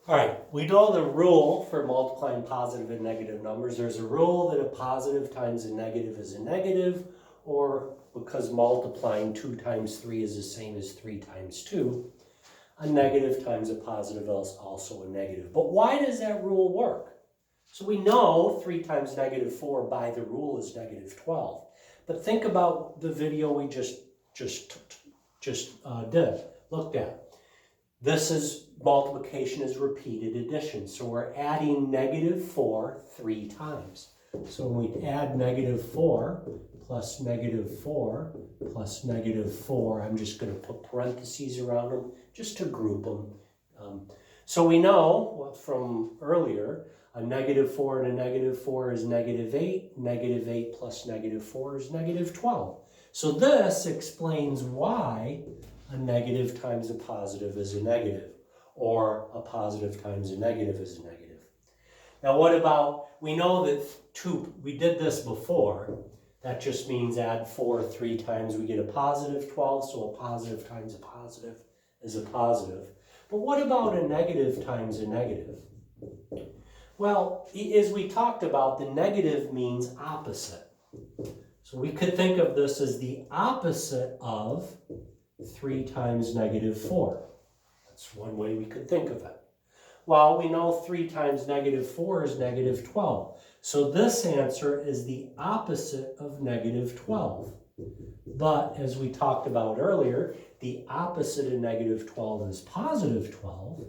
All right, we know the rule for multiplying positive and negative numbers. There's a rule that a positive times a negative is a negative, or because multiplying 2 times 3 is the same as 3 times 2, a negative times a positive is also a negative. But why does that rule work? So we know 3 times negative 4 by the rule is negative 12. But think about the video we just looked at. This is multiplication is repeated addition. So we're adding negative 4 3 times. So when we add negative 4 plus negative 4 plus negative 4, I'm just going to put parentheses around them just to group them. So we know from earlier, a negative 4 and a negative 4 is negative 8. Negative 8 plus negative 4 is negative 12. So this explains why a negative times a positive is a negative, or a positive times a negative is a negative. Now what about, we know that we did this before. That just means add 4 3 times, we get a positive 12, so a positive times a positive is a positive. But what about a negative times a negative? Well, as we talked about, the negative means opposite. So we could think of this as the opposite of 3 times negative 4. That's one way we could think of it. Well, we know 3 times negative 4 is negative 12. So this answer is the opposite of negative 12. But as we talked about earlier, the opposite of negative 12 is positive 12.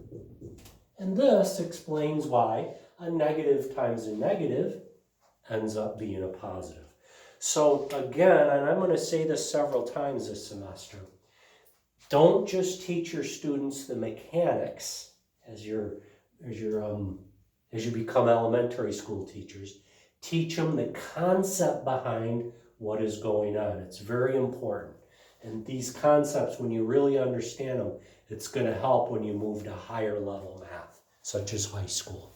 And this explains why a negative times a negative ends up being a positive. So again, and I'm going to say this several times this semester, don't just teach your students the mechanics as you become elementary school teachers. Teach them the concept behind what is going on. It's very important. And these concepts, when you really understand them, it's going to help when you move to higher level math, such as high school.